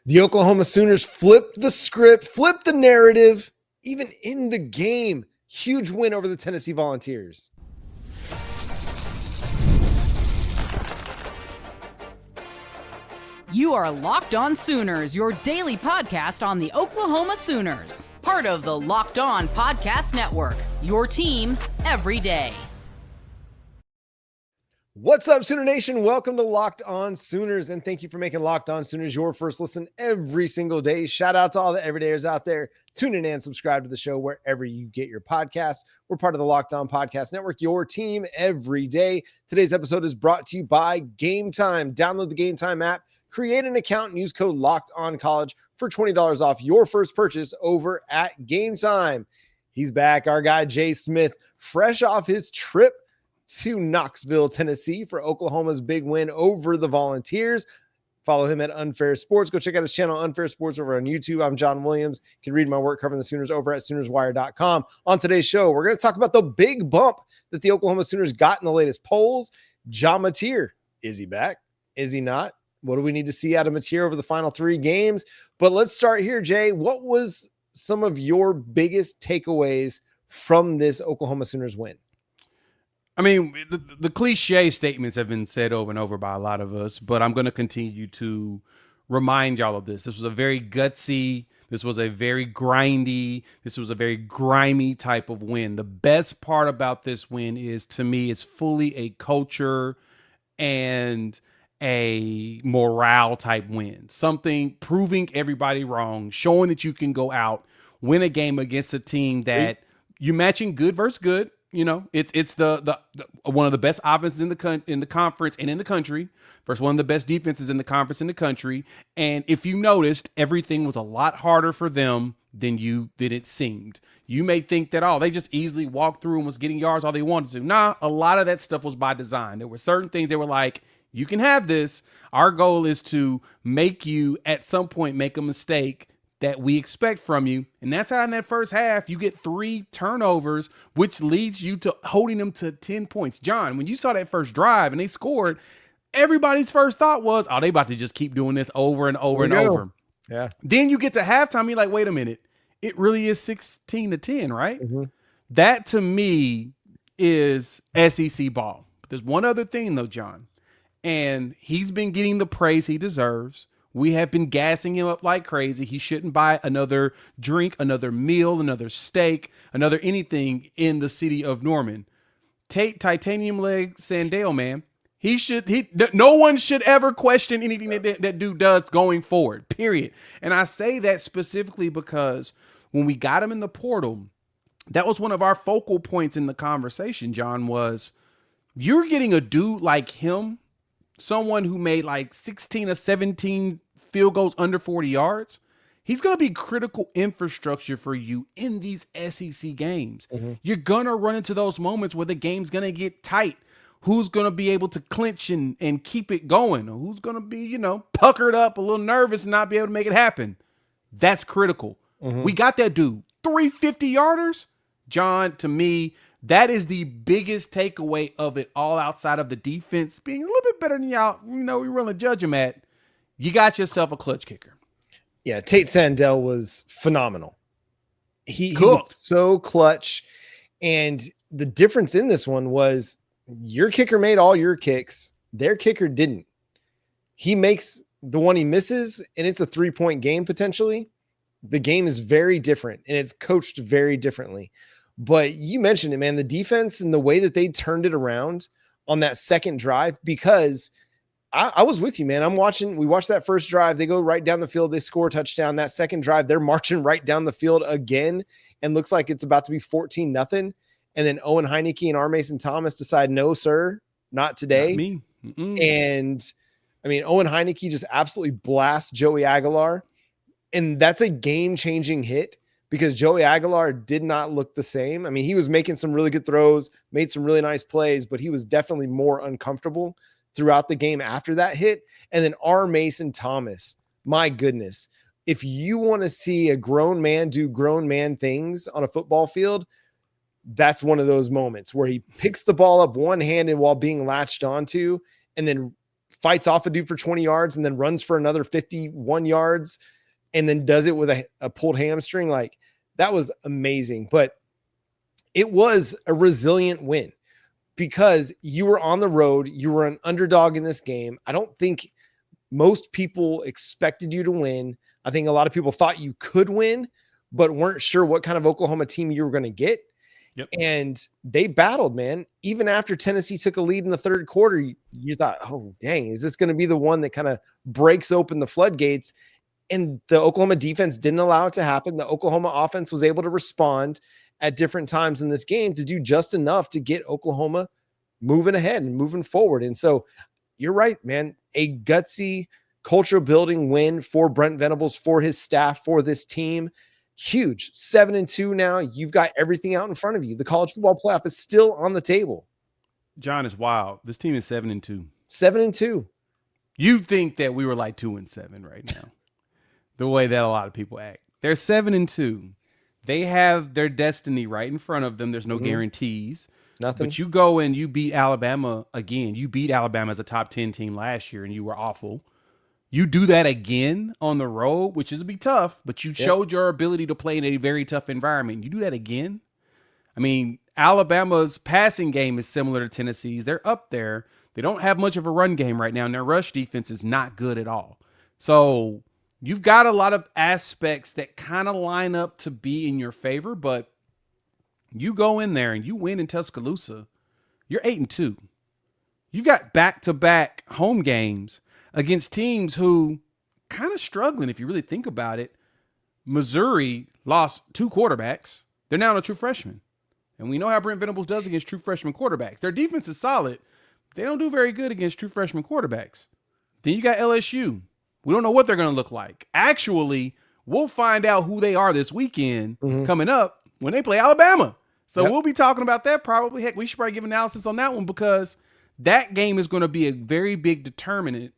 The Oklahoma Sooners flipped the script, flipped the narrative, even in the game. Huge win over the Tennessee Volunteers. You are Locked On Sooners, your daily podcast on the Oklahoma Sooners. Part of the Locked On Podcast Network, your team every day. What's up, Sooner Nation? Welcome to Locked On Sooners, and thank you for making Locked On Sooners your first listen every single day. Shout out to all the everydayers out there. Tune in and subscribe to the show wherever you get your podcasts. We're part of the Locked On Podcast Network, your team every day. Today's episode is brought to you by Game Time. Download the Game Time app, create an account, and use code LOCKEDONCollege for $20 off your first purchase over at Game Time. He's back, our guy Jay Smith, fresh off his trip to Knoxville, Tennessee for Oklahoma's big win over the Volunteers. Follow him at Unfair Sports. Go check out his channel, Unfair Sports, over on YouTube. I'm John Williams. You can read my work covering the Sooners over at SoonersWire.com. On today's show, we're going to talk about the big bump that the Oklahoma Sooners got in the latest polls. John Mateer, is he back? Is he not? What do we need to see out of Mateer over the final 3 games? But let's start here, Jay. What was some of your biggest takeaways from this Oklahoma Sooners win? I mean, the cliche statements have been said over and over by a lot of us, but I'm going to continue to remind y'all of this. This was a very gutsy, this was a very grindy, this was a very grimy type of win. The best part about this win is, to me, it's fully a culture and a morale type win. Something proving everybody wrong, showing that you can go out, win a game against a team that you're matching good versus good. You know, it's the one of the best offenses in the conference and in the country versus one of the best defenses in the conference in the country. And if you noticed, everything was a lot harder for them than it seemed. You may think that, they just easily walked through and was getting yards all they wanted to. Nah, a lot of that stuff was by design. There were certain things they were like, you can have this. Our goal is to make you at some point make a mistake that we expect from you. And that's how in that first half, you get 3 turnovers, which leads you to holding them to 10 points. John, when you saw that first drive and they scored, everybody's first thought was, they about to just keep doing this over and over and over. Yeah. Then you get to halftime, you're like, wait a minute. It really is 16-10, right? Mm-hmm. That to me is SEC ball. But there's one other thing though, John, and he's been getting the praise he deserves. We have been gassing him up like crazy. He shouldn't buy another drink, another meal, another steak, another anything in the city of Norman. Titanium leg Sandell, man. No one should ever question anything that dude does going forward, period. And I say that specifically because when we got him in the portal, that was one of our focal points in the conversation, John, was you're getting a dude like him, someone who made like 16 or 17 field goals under 40 yards. He's going to be critical infrastructure for you in these SEC games. Mm-hmm. You're going to run into those moments where the game's going to get tight. Who's going to be able to clinch and keep it going? Or who's going to be, puckered up, a little nervous and not be able to make it happen? That's critical. Mm-hmm. We got that dude. 350-yarders. John, to me, that is the biggest takeaway of it all, outside of the defense being a little bit better than y'all, we're willing to judge him at. You got yourself a clutch kicker. Yeah, Tate Sandell was phenomenal. He was so clutch. And the difference in this one was your kicker made all your kicks. Their kicker didn't. He makes the one he misses, and it's a 3-point game potentially. The game is very different, and it's coached very differently. But you mentioned it, man, the defense and the way that they turned it around on that second drive, because I was with you, man. We watched that first drive. They go right down the field. They score a touchdown. That second drive, they're marching right down the field again, and looks like it's about to be 14-0. And then Owen Heinecke and R. Mason Thomas decide, no, sir, not today. Not me. Mm-mm. And I mean, Owen Heinecke just absolutely blasts Joey Aguilar. And that's a game-changing hit, because Joey Aguilar did not look the same. I mean, he was making some really good throws, made some really nice plays, but he was definitely more uncomfortable throughout the game after that hit. And then R. Mason Thomas, my goodness, if you want to see a grown man do grown man things on a football field, that's one of those moments where he picks the ball up one-handed while being latched onto and then fights off a dude for 20 yards and then runs for another 51 yards and then does it with a pulled hamstring. Like, that was amazing. But it was a resilient win because you were on the road. You were an underdog in this game. I don't think most people expected you to win. I think a lot of people thought you could win, but weren't sure what kind of Oklahoma team you were going to get. Yep. And they battled, man. Even after Tennessee took a lead in the third quarter, you thought, oh, dang, is this going to be the one that kind of breaks open the floodgates? And the Oklahoma defense didn't allow it to happen. The Oklahoma offense was able to respond at different times in this game to do just enough to get Oklahoma moving ahead and moving forward. And so you're right, man. A gutsy culture building win for Brent Venables, for his staff, for this team. Huge. 7-2 now. You've got everything out in front of you. The college football playoff is still on the table. John, is wild. This team is 7-2. 7-2. You'd think that we were like 2-7 right now. The way that a lot of people act. They're 7-2. They have their destiny right in front of them. There's no guarantees. Nothing. But you go and you beat Alabama again. You beat Alabama as a top 10 team last year, and you were awful. You do that again on the road, which is be tough, but you showed your ability to play in a very tough environment. You do that again. I mean, Alabama's passing game is similar to Tennessee's. They're up there. They don't have much of a run game right now, and their rush defense is not good at all. So you've got a lot of aspects that kind of line up to be in your favor, but you go in there and you win in Tuscaloosa, you're 8-2. You've got back-to-back home games against teams who kind of struggling, if you really think about it. Missouri lost 2 quarterbacks. They're now a true freshman. And we know how Brent Venables does against true freshman quarterbacks. Their defense is solid. They don't do very good against true freshman quarterbacks. Then you got LSU. We don't know what they're going to look like. Actually, we'll find out who they are this weekend coming up when they play Alabama. So we'll be talking about that probably. Heck, we should probably give analysis on that one because that game is going to be a very big determinant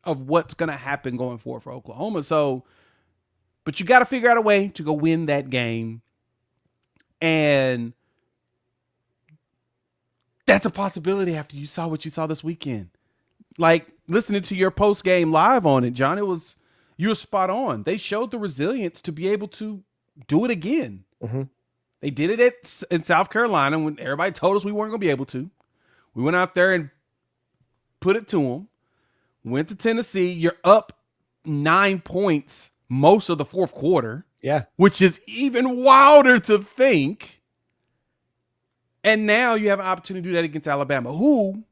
of what's going to happen going forward for Oklahoma. So, but you got to figure out a way to go win that game. And that's a possibility after you saw what you saw this weekend. Like, listening to your post-game live on it, John, you were spot on. They showed the resilience to be able to do it again. They did it in South Carolina when everybody told us we weren't going to be able to. We went out there and put it to them. Went to Tennessee. You're up 9 points most of the fourth quarter. Yeah. Which is even wilder to think. And now you have an opportunity to do that against Alabama, who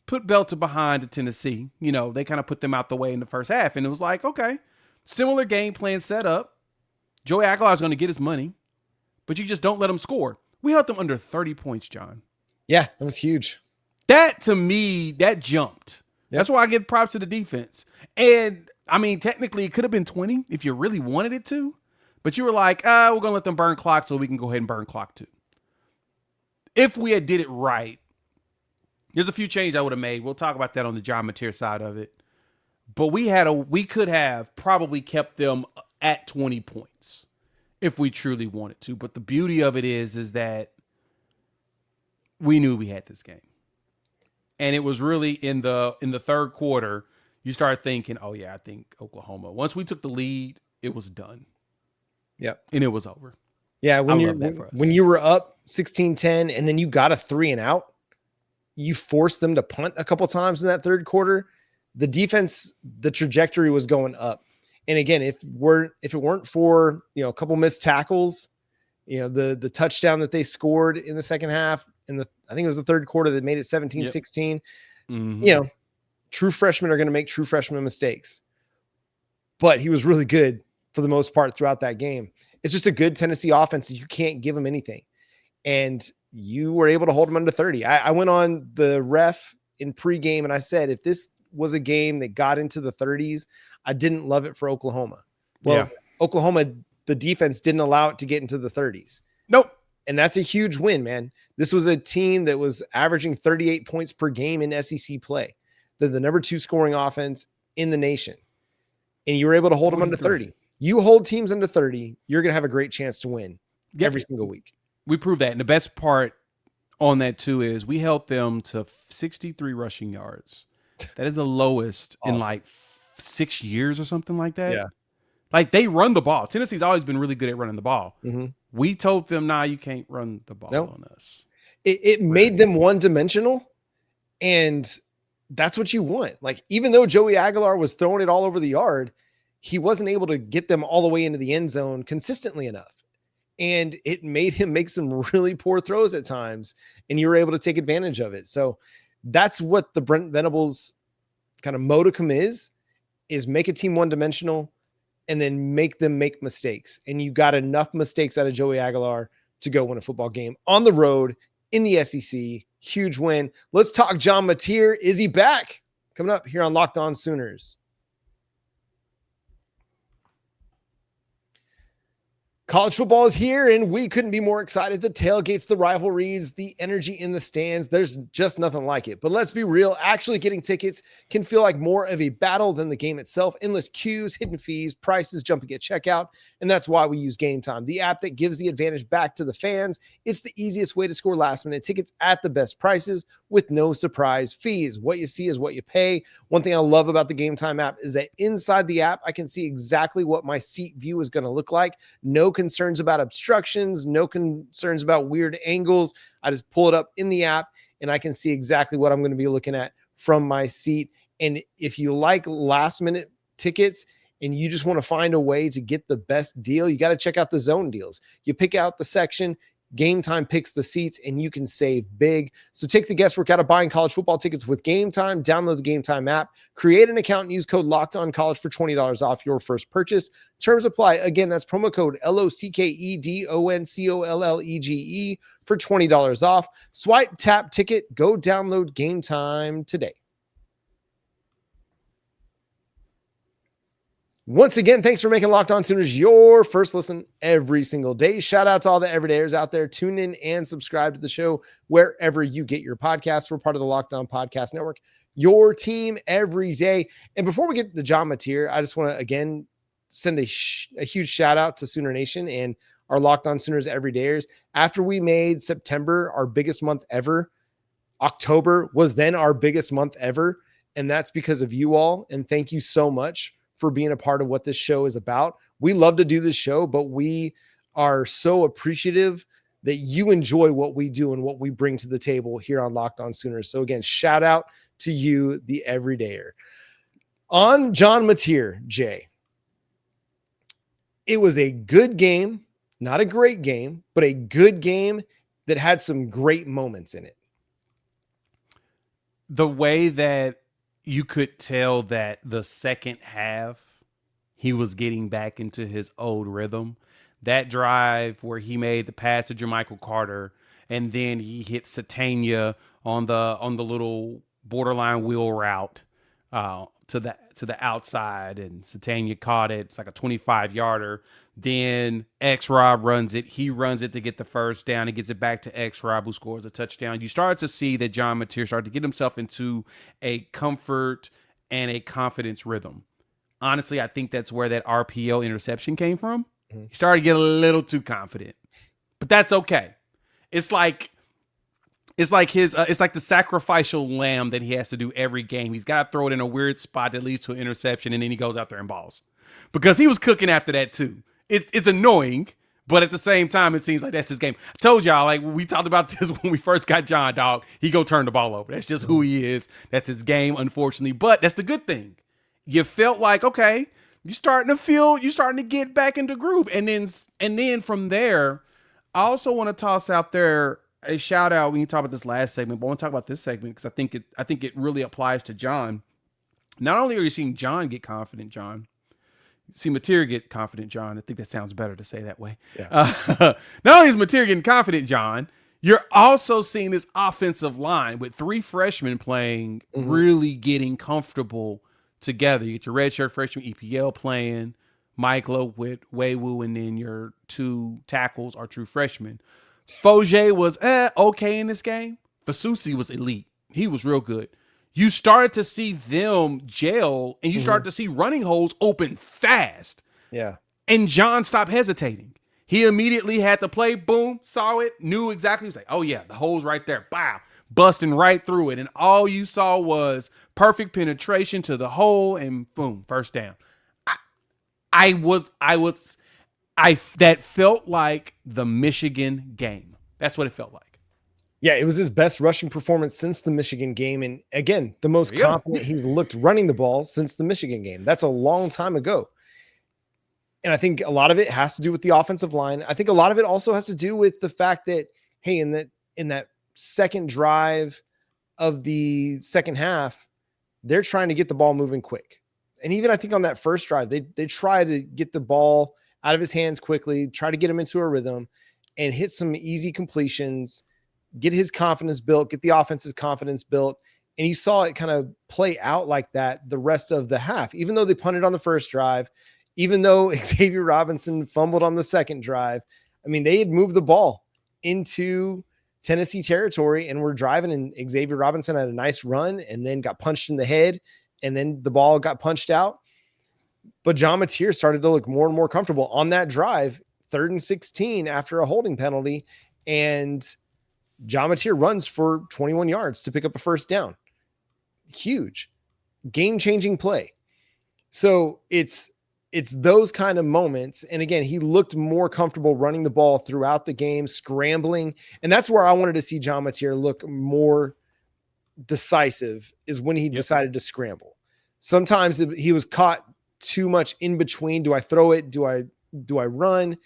put Belter behind to Tennessee. You know, they kind of put them out the way in the first half. And it was like, okay, similar game plan set up. Joey Aguilar is going to get his money, but you just don't let them score. We held them under 30 points, John. Yeah, that was huge. That, to me, that jumped. Yep. That's why I give props to the defense. And, I mean, technically, it could have been 20 if you really wanted it to. But you were like, we're going to let them burn clock so we can go ahead and burn clock too. If we had did it right, there's a few changes I would have made. We'll talk about that on the John Mateer side of it. But we could have probably kept them at 20 points if we truly wanted to. But the beauty of it is that we knew we had this game. And it was really in the third quarter, you start thinking, oh yeah, I think Oklahoma. Once we took the lead, it was done. Yep. And it was over. Yeah, when you were up 16-10 and then you got a 3-and-out, you forced them to punt a couple times in that third quarter. The defense, the trajectory was going up. And again, if it weren't for, a couple missed tackles, the touchdown that they scored in the second half, I think it was the third quarter that made it 17-16. Yep. True freshmen are going to make true freshman mistakes. But he was really good for the most part throughout that game. It's just a good Tennessee offense. You can't give them anything. And you were able to hold them under 30. I went on the ref in pregame and I said, if this was a game that got into the 30s, I didn't love it for Oklahoma. Well, Oklahoma, the defense didn't allow it to get into the 30s. Nope. And that's a huge win, man. This was a team that was averaging 38 points per game in SEC play. They're the number 2 scoring offense in the nation. And you were able to hold them under 30. You hold teams under 30, you're going to have a great chance to win every single week. We proved that. And the best part on that too is we held them to 63 rushing yards That is the lowest in Awesome. like 6 years or something like that. Yeah. Like they run the ball. Tennessee's always been really good at running the ball. Mm-hmm. We told them, nah, you can't run the ball on us. It made them one-dimensional, and that's what you want. Like, even though Joey Aguilar was throwing it all over the yard, he wasn't able to get them all the way into the end zone consistently enough. And it made him make some really poor throws at times, and you were able to take advantage of it. So that's what the Brent Venables kind of modicum is make a team one-dimensional and then make them make mistakes. And you got enough mistakes out of Joey Aguilar to go win a football game on the road in the SEC. Huge win. Let's talk John Mateer. Is he back? Coming up here on Locked On Sooners. College football is here, and we couldn't be more excited. The tailgates, the rivalries, the energy in the stands, there's just nothing like it. But let's be real, actually getting tickets can feel like more of a battle than the game itself. Endless queues, hidden fees, prices jumping at checkout, and that's why we use Game Time, the app that gives the advantage back to the fans. It's the easiest way to score last-minute tickets at the best prices with no surprise fees. What you see is what you pay. One thing I love about the Game Time app is that inside the app, I can see exactly what my seat view is going to look like. No concerns about obstructions, no concerns about weird angles. I just pull it up in the app and I can see exactly what I'm going to be looking at from my seat. And if you like last minute tickets and you just want to find a way to get the best deal, you got to check out the zone deals. You pick out the section, Game Time picks the seats, and you can save big. So take the guesswork out of buying college football tickets with Game Time. Download the Game Time app, create an account, and use code LOCKEDONCollege for $20 off your first purchase. Terms apply. Again, that's promo code LOCKEDONCOLLEGE for $20 off. Swipe, tap, ticket, go download Game Time today. Once again, thanks for making Locked On Sooners your first listen every single day. Shout out to all the everydayers out there. Tune in and subscribe to the show wherever you get your podcasts. We're part of the Locked On Podcast Network, your team every day. And before we get to John Mateer, I just want to, again, send a huge shout out to Sooner Nation and our Locked On Sooners everydayers. After we made September our biggest month ever, October was then our biggest month ever. And that's because of you all. And thank you so much for being a part of what this show is about. We love to do this show, but we are so appreciative that you enjoy what we do and what we bring to the table here on Locked On Sooners. So again, shout out to you, the everydayer. On John Mateer, Jay, it was a good game, not a great game, but a good game that had some great moments in it. The way that you could tell that the second half, he was getting back into his old rhythm. That drive where he made the pass to Jermichael Carter, and then he hit Satania on the little borderline wheel route to the outside, and Satania caught it. It's like a 25-yarder. Then X-Rob runs it. He runs it to get the first down. He gets it back to X-Rob, who scores a touchdown. You start to see that John Mateer started to get himself into a comfort and a confidence rhythm. Honestly, I think that's where that RPO interception came from. He started to get a little too confident, but that's okay. It's like the sacrificial lamb that he has to do every game. He's got to throw it in a weird spot that leads to an interception, and then he goes out there and balls, because he was cooking after that too. It's annoying, but at the same time, it seems like that's his game. I told y'all, like, we talked about this when we first got John, dog. He go turn the ball over. That's just who he is. That's his game, unfortunately. But that's the good thing. You felt like, okay, you're starting to get back into groove. And then from there, I also want to toss out there a shout out when you talk about this last segment, but I want to talk about this segment because I think it really applies to John. Not only are you seeing John get confident, John, see Mateer get confident, John. I think that sounds better to say that way. Yeah. Not only is Mateer getting confident, John, you're also seeing this offensive line with three freshmen playing, really getting comfortable together. You get your redshirt freshman EPL playing, Mike Lowe with Waywu, and then your two tackles are true freshmen. Foje was okay in this game. Fasusi was elite. He was real good. You started to see them gel, and you started to see running holes open fast. Yeah. And John stopped hesitating. He immediately had to play, boom, saw it, knew exactly. He was like, oh, yeah, the hole's right there. Bow, busting right through it. And all you saw was perfect penetration to the hole, and boom, first down. That felt like the Michigan game. That's what it felt like. Yeah, it was his best rushing performance since the Michigan game. And again, the most confident he's looked running the ball since the Michigan game. That's a long time ago. And I think a lot of it has to do with the offensive line. I think a lot of it also has to do with the fact that, hey, in that second drive of the second half, they're trying to get the ball moving quick. And even I think on that first drive, they try to get the ball out of his hands quickly, try to get him into a rhythm and hit some easy completions, get his confidence built, get the offense's confidence built. And you saw it kind of play out like that the rest of the half, even though they punted on the first drive, even though Xavier Robinson fumbled on the second drive. I mean, they had moved the ball into Tennessee territory and were driving, and Xavier Robinson had a nice run and then got punched in the head, and then the ball got punched out. But John Mateer started to look more and more comfortable on that drive, 3rd and 16 after a holding penalty. And John Mateer runs for 21 yards to pick up a first down. Huge game-changing play. So it's those kind of moments. And again, he looked more comfortable running the ball throughout the game, scrambling. And that's where I wanted to see John Mateer look more decisive, is when he decided to scramble. Sometimes he was caught too much in between. Do I throw it? Do I run?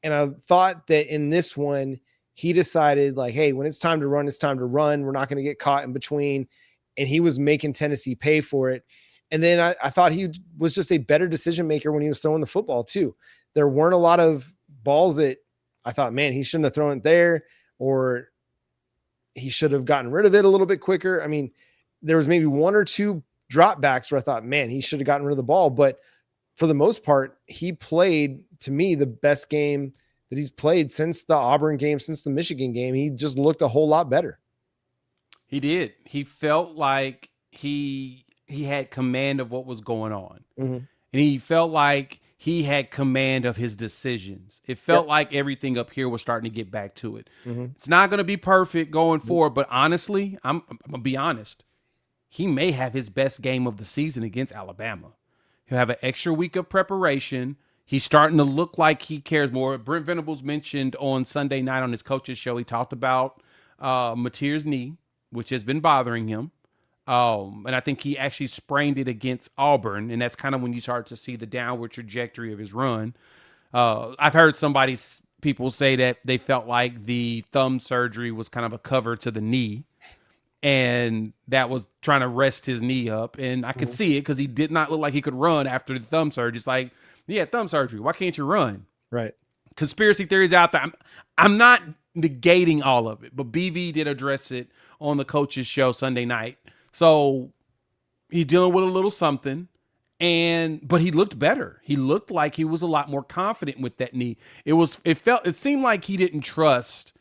And I thought that in this one, he decided like, hey, when it's time to run, it's time to run. We're not going to get caught in between. And he was making Tennessee pay for it. And then I thought he was just a better decision maker when he was throwing the football too. There weren't a lot of balls that I thought, man, he shouldn't have thrown it there, or he should have gotten rid of it a little bit quicker. I mean, there was maybe 1 or 2 dropbacks where I thought, man, he should have gotten rid of the ball. But for the most part, he played, to me, the best game that he's played since the Auburn game, since the Michigan game. He just looked a whole lot better. He did. He felt like he had command of what was going on. Mm-hmm. And he felt like he had command of his decisions. It felt like everything up here was starting to get back to it. Mm-hmm. It's not going to be perfect going forward, but honestly, I'm going to be honest. He may have his best game of the season against Alabama. He'll have an extra week of preparation. He's starting to look like he cares more. Brent Venables mentioned on Sunday night on his coach's show, he talked about Mateer's knee, which has been bothering him. And I think he actually sprained it against Auburn, and that's kind of when you start to see the downward trajectory of his run. I've heard people say that they felt like the thumb surgery was kind of a cover to the knee, and that was trying to rest his knee up. And I could see it because he did not look like he could run after the thumb surgery. It's like, yeah, thumb surgery. Why can't you run? Right. Conspiracy theories out there. I'm not negating all of it, but BV did address it on the coach's show Sunday night. So he's dealing with a little something, but he looked better. He looked like he was a lot more confident with that knee. It seemed like he didn't trust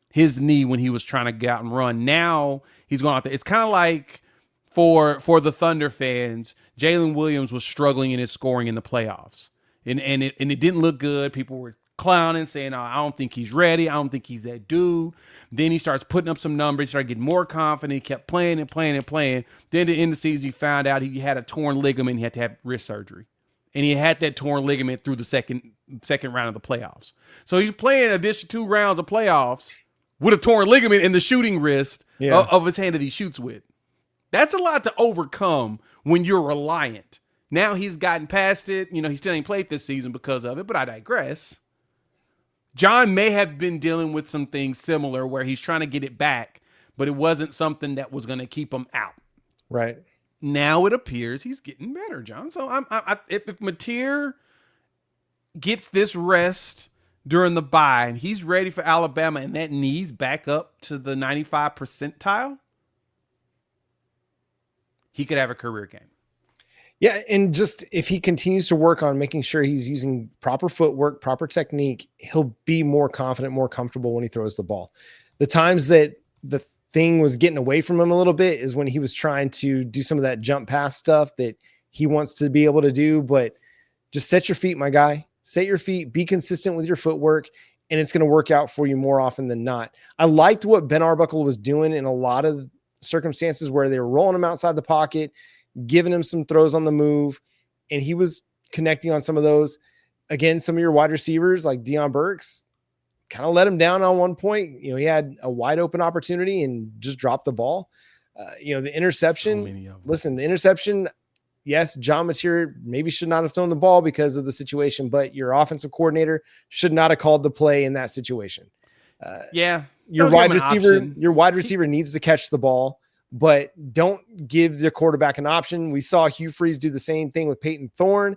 his knee when he was trying to get out and run. Now he's going out there. It's kind of like for the Thunder fans, Jalen Williams was struggling in his scoring in the playoffs, and it didn't look good. People were clowning, saying, oh, I don't think he's ready. I don't think he's that dude. Then he starts putting up some numbers, started getting more confident. He kept playing and playing and playing. Then at the end of the season, he found out he had a torn ligament. He had to have wrist surgery. And he had that torn ligament through the second round of the playoffs. So he's playing additional 2 rounds of playoffs with a torn ligament in the shooting wrist of his hand that he shoots with. That's a lot to overcome when you're reliant. Now he's gotten past it. You know, he still ain't played this season because of it, but I digress. John may have been dealing with some things similar where he's trying to get it back, but it wasn't something that was going to keep him out. Right. Now it appears he's getting better, John. So if Mateer gets this rest during the bye and he's ready for Alabama and that knee's back up to the 95th percentile, he could have a career game. Yeah, and just if he continues to work on making sure he's using proper footwork, proper technique, he'll be more confident, more comfortable when he throws the ball. The times that the thing was getting away from him a little bit is when he was trying to do some of that jump pass stuff that he wants to be able to do, but just set your feet, my guy. Set your feet, be consistent with your footwork, and it's going to work out for you more often than not. I liked what Ben Arbuckle was doing in a lot of circumstances where they were rolling him outside the pocket, giving him some throws on the move, and he was connecting on some of those. Again, some of your wide receivers like Deion Burks kind of let him down on one point. He had a wide open opportunity and just dropped the ball. The interception, the interception, yes, John Mateer maybe should not have thrown the ball because of the situation, but your offensive coordinator should not have called the play in that situation. Your wide receiver needs to catch the ball, but don't give the quarterback an option. We saw Hugh Freeze do the same thing with Peyton Thorne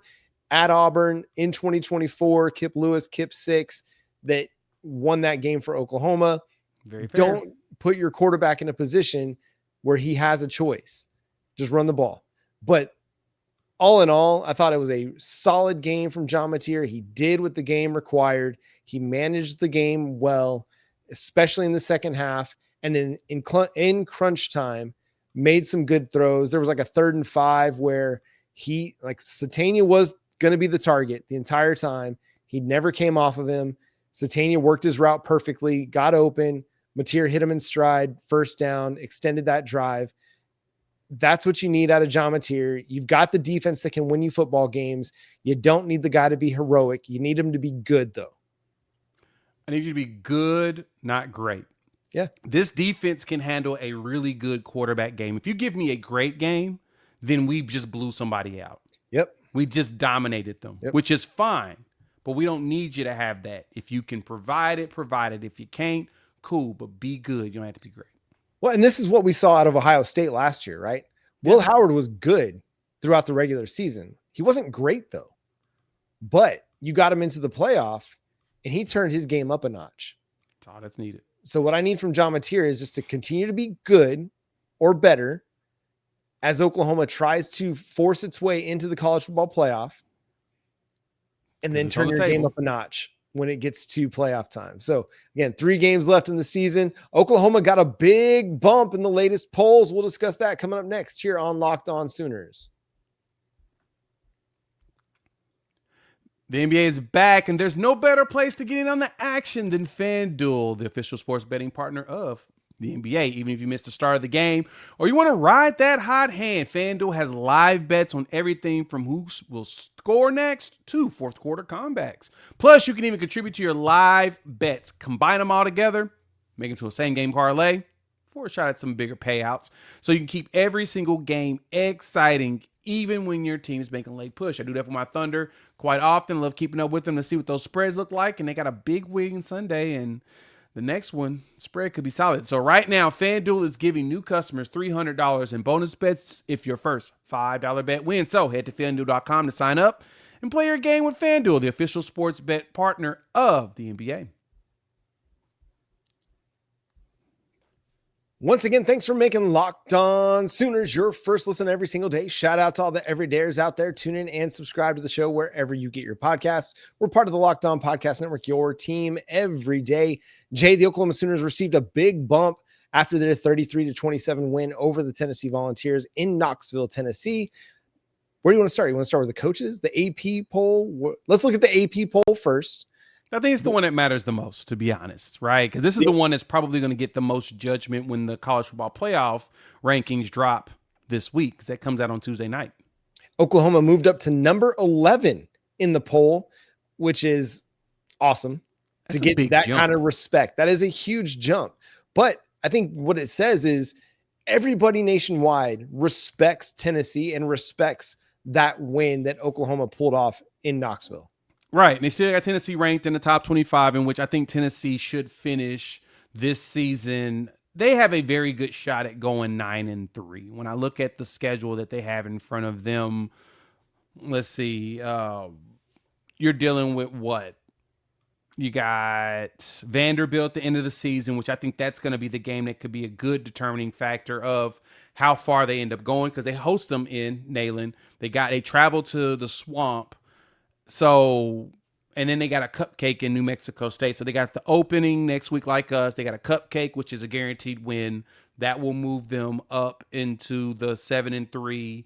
at Auburn in 2024. Kip Lewis, Kip 6, that won that game for Oklahoma. Very fair. Don't put your quarterback in a position where he has a choice. Just run the ball. But all in all, I thought it was a solid game from John Mateer. He did what the game required. He managed the game well, especially in the second half. And then in crunch time, made some good throws. There was like a 3rd and 5 where Satania was going to be the target the entire time. He never came off of him. Satania worked his route perfectly, got open. Mateer hit him in stride, first down, extended that drive. That's what you need out of John Mateer. You've got the defense that can win you football games. You don't need the guy to be heroic. You need him to be good, though. I need you to be good, not great. Yeah. This defense can handle a really good quarterback game. If you give me a great game, then we just blew somebody out. Yep. We just dominated them, which is fine. But we don't need you to have that. If you can provide it. If you can't, cool, but be good. You don't have to be great. Well, and this is what we saw out of Ohio State last year, right? Will Howard was good throughout the regular season. He wasn't great, though. But you got him into the playoff, and he turned his game up a notch. That's all that's needed. So what I need from John Mateer is just to continue to be good or better as Oklahoma tries to force its way into the college football playoff, and then turn your game up a notch when it gets to playoff time. So again, 3 games left in the season. Oklahoma got a big bump in the latest polls. We'll discuss that coming up next here on Locked On Sooners. The NBA is back, and there's no better place to get in on the action than FanDuel, the official sports betting partner of the NBA. Even if you missed the start of the game or you want to ride that hot hand, FanDuel has live bets on everything from who will score next to fourth quarter comebacks. Plus, you can even contribute to your live bets. Combine them all together, make them to a same-game parlay for a shot at some bigger payouts. So you can keep every single game exciting, even when your team is making a late push. I do that for my Thunder quite often. Love keeping up with them to see what those spreads look like. And they got a big win Sunday, and the next one, spread could be solid. So right now, FanDuel is giving new customers $300 in bonus bets if your first $5 bet wins. So head to FanDuel.com to sign up and play your game with FanDuel, the official sports bet partner of the NBA. Once again, thanks for making Locked On Sooners your first listen every single day. Shout out to all the everydayers out there. Tune in and subscribe to the show wherever you get your podcasts. We're part of the Locked On Podcast Network, your team every day. Jay, the Oklahoma Sooners received a big bump after their 33-27 win over the Tennessee Volunteers in Knoxville, Tennessee. Where do you want to start? You want to start with the coaches, the AP poll? Let's look at the AP poll first. I think it's the one that matters the most, to be honest, right? Because this is the one that's probably going to get the most judgment when the college football playoff rankings drop this week, because that comes out on Tuesday night. Oklahoma moved up to number 11 in the poll, which is awesome to get that kind of respect. That is a huge jump. But I think what it says is everybody nationwide respects Tennessee and respects that win that Oklahoma pulled off in Knoxville. Right. And they still got Tennessee ranked in the top 25, in which I think Tennessee should finish this season. They have a very good shot at going 9-3. When I look at the schedule that they have in front of them, let's see, you're dealing with what? You got Vanderbilt at the end of the season, which I think that's going to be the game that could be a good determining factor of how far they end up going, because they host them in Neyland. They travel to the Swamp. So, and then they got a cupcake in New Mexico State. So they got the opening next week like us. They got a cupcake, which is a guaranteed win. That will move them up into the 7-3.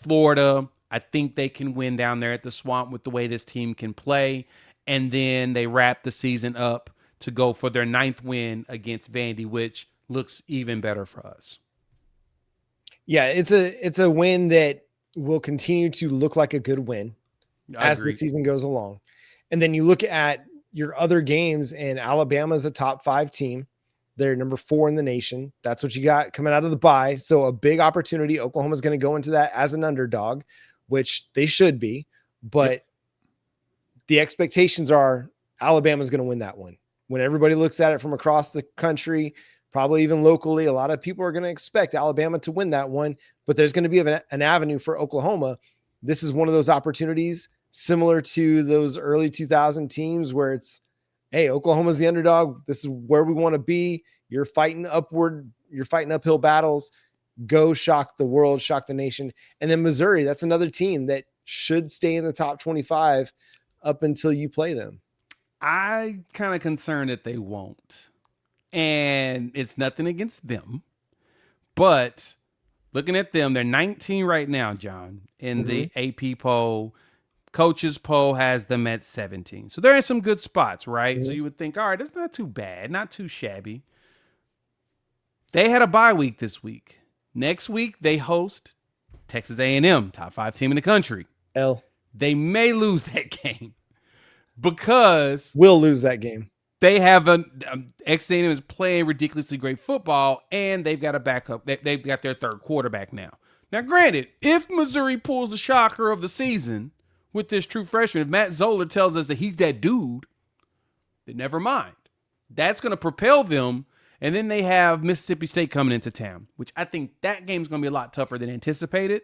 Florida, I think they can win down there at the Swamp with the way this team can play. And then they wrap the season up to go for their 9th win against Vandy, which looks even better for us. Yeah, it's a win that will continue to look like a good win as the season goes along. And then you look at your other games, and Alabama's a top 5 team. They're number 4 in the nation. That's what you got coming out of the bye. So a big opportunity. Oklahoma's going to go into that as an underdog, which they should be. But the expectations are Alabama's going to win that one. When everybody looks at it from across the country, probably even locally, a lot of people are going to expect Alabama to win that one, but there's going to be an avenue for Oklahoma. This is one of those opportunities similar to those early 2000 teams where it's, hey, Oklahoma's the underdog. This is where we want to be. You're fighting upward. You're fighting uphill battles. Go shock the world, shock the nation. And then Missouri, that's another team that should stay in the top 25 up until you play them. I'm kind of concerned that they won't. And it's nothing against them. But looking at them, they're 19 right now, John, in the AP poll. Coaches poll has them at 17. So they're in some good spots, right? So you would think, all right, that's not too bad, not too shabby. They had a bye week this week. Next week, they host Texas A&M, top 5 team in the country. They may lose that game because we'll lose that game. They have Texas A&M is playing ridiculously great football, and they've got a backup. They've got their third quarterback now. Now, granted, if Missouri pulls the shocker of the season with this true freshman, if Matt Zoller tells us that he's that dude, then never mind. That's going to propel them. And then they have Mississippi State coming into town, which I think that game's going to be a lot tougher than anticipated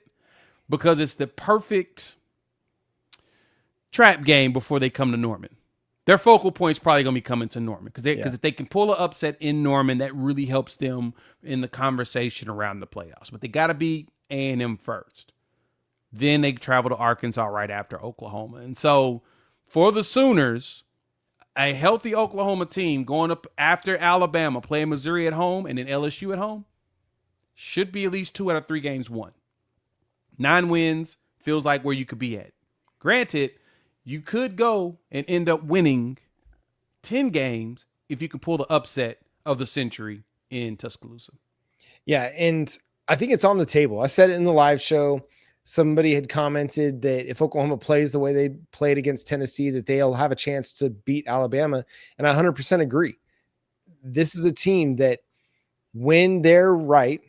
because it's the perfect trap game before they come to Norman. Their focal point's probably going to be coming to Norman because if they can pull an upset in Norman, that really helps them in the conversation around the playoffs. But they got to beat A&M first. Then they travel to Arkansas right after Oklahoma. And so for the Sooners, a healthy Oklahoma team going up after Alabama, playing Missouri at home and then LSU at home, should be at least 2 out of 3 games won. 9 wins feels like where you could be at. Granted, you could go and end up winning 10 games if you can pull the upset of the century in Tuscaloosa. Yeah, and I think it's on the table. I said it in the live show. Somebody had commented that if Oklahoma plays the way they played against Tennessee, that they'll have a chance to beat Alabama. And I 100% agree. This is a team that when they're right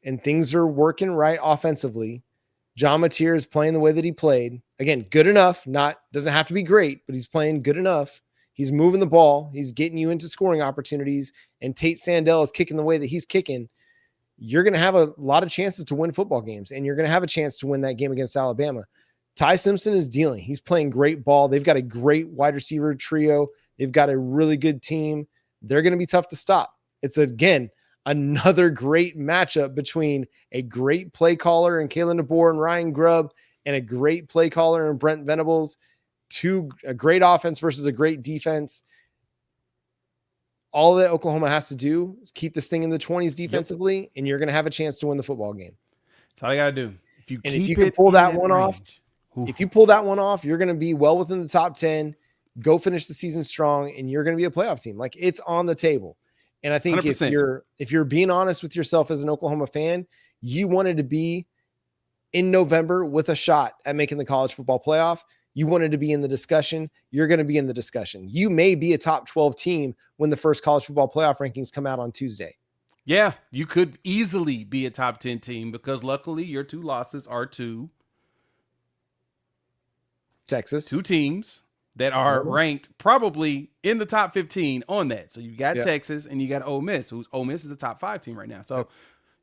and things are working right offensively, John Mateer is playing the way that he played. Again, good enough. Doesn't have to be great, but he's playing good enough. He's moving the ball. He's getting you into scoring opportunities. And Tate Sandell is kicking the way that he's kicking. You're going to have a lot of chances to win football games, and you're going to have a chance to win that game against Alabama. Ty Simpson is dealing. He's playing great ball. They've got a great wide receiver trio. They've got a really good team. They're going to be tough to stop. It's, again, another great matchup between a great play caller in Kalen DeBoer and Ryan Grubb and a great play caller in Brent Venables. A great offense versus a great defense. All that Oklahoma has to do is keep this thing in the 20s defensively, and you're going to have a chance to win the football game. That's all you got to do. If you can pull that one off, you're going to be well within the top 10, go finish the season strong, and you're going to be a playoff team. Like, it's on the table. And I think 100%. if you're being honest with yourself as an Oklahoma fan, you wanted to be in November with a shot at making the college football playoff. You wanted to be in the discussion. You're going to be in the discussion. You may be a top 12 team when the first college football playoff rankings come out on Tuesday. Yeah, you could easily be a top 10 team because luckily your 2 losses are to Texas. 2 teams that are ranked probably in the top 15 on that. So you got Texas and you got Ole Miss, Ole Miss is a top 5 team right now. So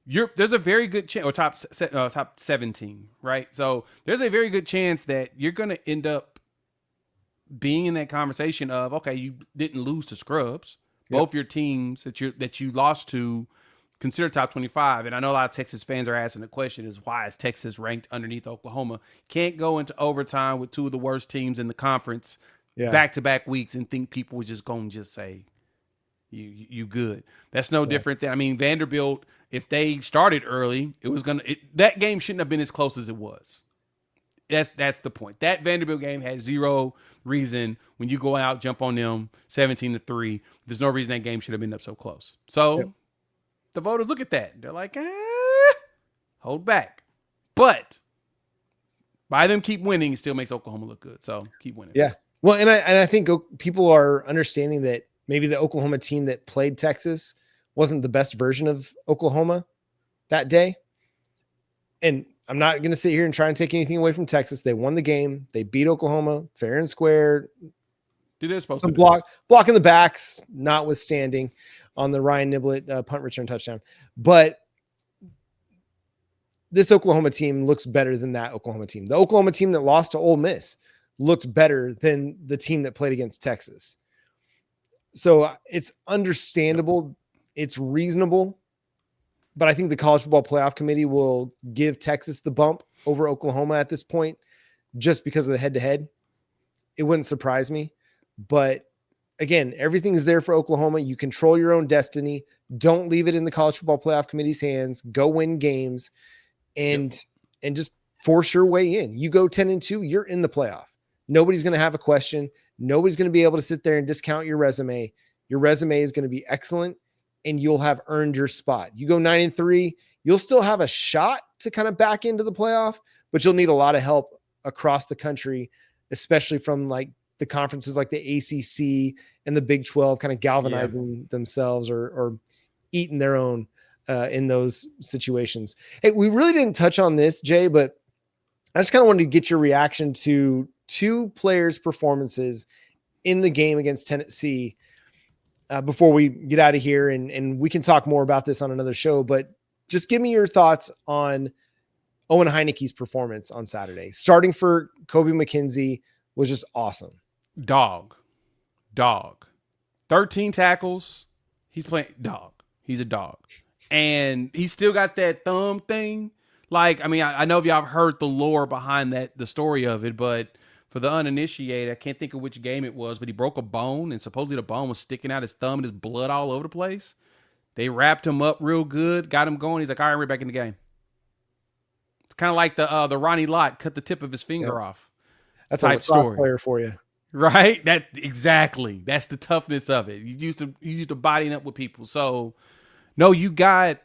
there's a very good chance, or top 17, right? So there's a very good chance that you're going to end up being in that conversation of, okay, you didn't lose to scrubs. Both your teams that you lost to consider top 25. And I know a lot of Texas fans are asking the question is, why is Texas ranked underneath Oklahoma? Can't go into overtime with 2 of the worst teams in the conference back-to-back weeks and think people were just going to just say, you good. That's no different than, Vanderbilt, if they started early, that game shouldn't have been as close as it was. That's the point. That Vanderbilt game had 0 reason when you go out, jump on them 17-3. There's no reason that game should have been up so close. So the voters look at that. They're like, hold back. But by them keep winning, it still makes Oklahoma look good. So keep winning. Yeah. Well, and I think people are understanding that maybe the Oklahoma team that played Texas wasn't the best version of Oklahoma that day. And I'm not going to sit here and try and take anything away from Texas. They won the game. They beat Oklahoma fair and square. Dude, they're supposed Some to block in the backs, notwithstanding on the Ryan Niblett punt return touchdown. But this Oklahoma team looks better than that Oklahoma team. The Oklahoma team that lost to Ole Miss looked better than the team that played against Texas. So it's understandable. It's reasonable. But I think the College Football Playoff Committee will give Texas the bump over Oklahoma at this point just because of the head-to-head. It wouldn't surprise me. But again, everything is there for Oklahoma. You control your own destiny. Don't leave it in the College Football Playoff Committee's hands. Go win games and just force your way in. You go 10-2, you're in the playoff. Nobody's going to have a question. Nobody's going to be able to sit there and discount your resume. Your resume is going to be excellent and you'll have earned your spot. You go 9-3, you'll still have a shot to kind of back into the playoff, but you'll need a lot of help across the country, especially from like the conferences like the ACC and the Big 12 kind of galvanizing themselves or eating their own in those situations. Hey, we really didn't touch on this, Jay, but I just kind of wanted to get your reaction to two players' performances in the game against Tennessee before we get out of here. And we can talk more about this on another show, but just give me your thoughts on Owen Heinecke's performance on Saturday. Starting for Kobe McKenzie was just awesome. Dog. 13 tackles. He's playing dog. He's a dog. And he's still got that thumb thing. Like, I mean, I know if y'all have heard the lore behind the story of it, but for the uninitiated, I can't think of which game it was, but he broke a bone and supposedly the bone was sticking out his thumb and his blood all over the place. They wrapped him up real good, got him going. He's like, all right, we're back in the game. It's kind of like the Ronnie Lott cut the tip of his finger off. That's a lacrosse player for you. Right? Exactly. That's the toughness of it. You used to bodying up with people. So no, you got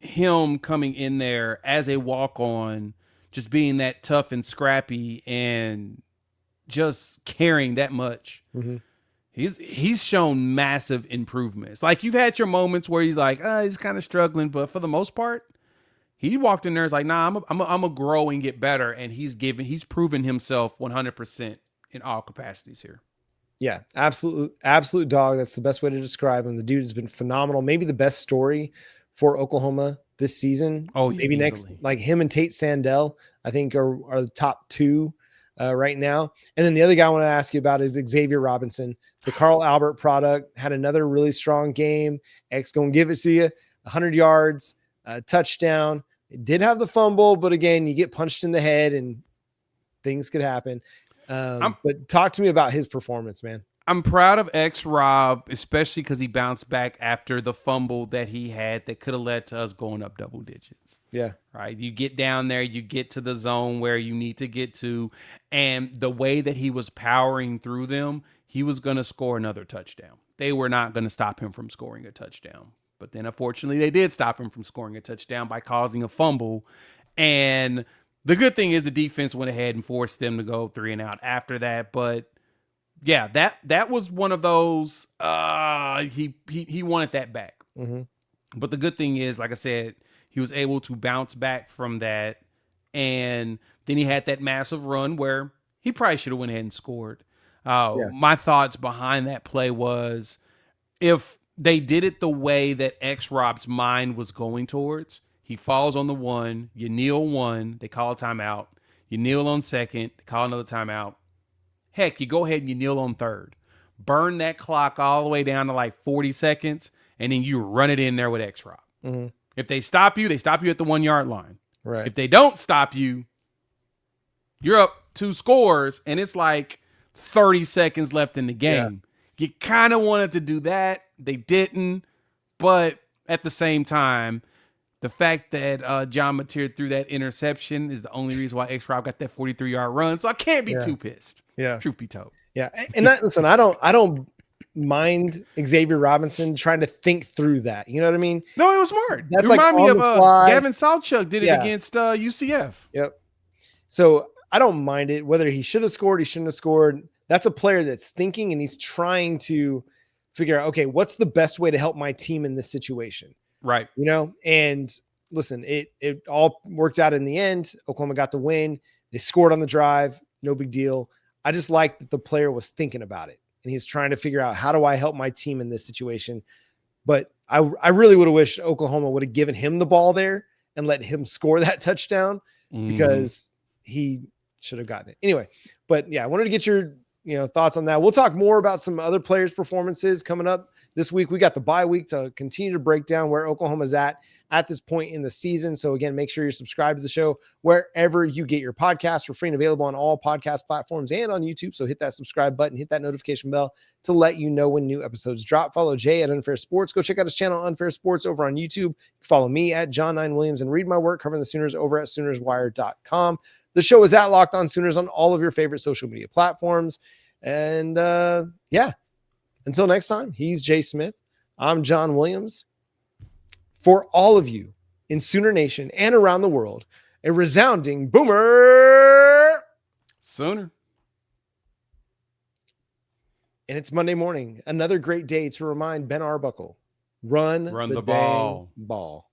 him coming in there as a walk-on, just being that tough and scrappy and just carrying that much. Mm-hmm. He's shown massive improvements. Like, you've had your moments where he's like, he's kind of struggling, but for the most part, he walked in there and was like, nah, I'm a grow and get better. And he's proven himself 100% in all capacities here. Yeah, absolute dog. That's the best way to describe him. The dude has been phenomenal. Maybe the best story for Oklahoma this season. Oh, yeah, maybe next, like him and Tate Sandell, I think are the top two right now. And then the other guy I want to ask you about is Xavier Robinson, the Carl Albert product. Had another really strong game. X gonna give it to you, 100 yards, touchdown. It did have the fumble, but again, you get punched in the head and things could happen. But talk to me about his performance, man. I'm proud of Rob, especially because he bounced back after the fumble that he had that could have led to us going up double digits. Yeah. Right. You get down there, you get to the zone where you need to get to, and the way that he was powering through them, he was going to score another touchdown. They were not going to stop him from scoring a touchdown. But then, unfortunately, they did stop him from scoring a touchdown by causing a fumble. And the good thing is the defense went ahead and forced them to go 3 and out after that. But yeah, that was one of those. He wanted that back. Mm-hmm. But the good thing is, like I said, he was able to bounce back from that, and then he had that massive run where he probably should have went ahead and scored. My thoughts behind that play was, if they did it the way that Rob's mind was going towards, he falls on the 1, you kneel 1, they call a timeout. You kneel on 2nd, they call another timeout. Heck, you go ahead and you kneel on 3rd. Burn that clock all the way down to like 40 seconds, and then you run it in there with Rob. Mm-hmm. If they stop you at the 1 yard line. Right. If they don't stop you, you're up 2 scores, and it's like 30 seconds left in the game. Yeah. You kind of wanted to do that. They didn't. But at the same time, the fact that John Mateer threw that interception is the only reason why Rob got that 43-yard run. So I can't be too pissed. Yeah. Truth be told. Yeah. And listen, I don't mind Xavier Robinson trying to think through that. You know what I mean? No, it was smart. That's It like reminded me on of the fly. Gavin Sawchuk did it against UCF. Yep. So I don't mind it. Whether he should have scored, he shouldn't have scored. That's a player that's thinking and he's trying to figure out, okay, what's the best way to help my team in this situation? Right. You know, and listen, it all worked out in the end. Oklahoma got the win. They scored on the drive. No big deal. I just like that the player was thinking about it and he's trying to figure out, how do I help my team in this situation? But I really would have wished Oklahoma would have given him the ball there and let him score that touchdown because he should have gotten it anyway. But yeah, I wanted to get your thoughts on that. We'll talk more about some other players' performances coming up this week. We got the bye week to continue to break down where Oklahoma's at this point in the season. So again, make sure you're subscribed to the show wherever you get your podcasts. We're free and available on all podcast platforms and on YouTube. So hit that subscribe button, hit that notification bell to let you know when new episodes drop. Follow Jay at Unfair Sports. Go check out his channel, Unfair Sports, over on YouTube. Follow me at John9Williams and read my work covering the Sooners over at SoonersWire.com. The show is at Locked On Sooners on all of your favorite social media platforms. And yeah, until next time, he's Jay Smith. I'm John Williams. For all of you in Sooner Nation and around the world, a resounding Boomer Sooner. And it's Monday morning. Another great day to remind Ben Arbuckle, run the ball.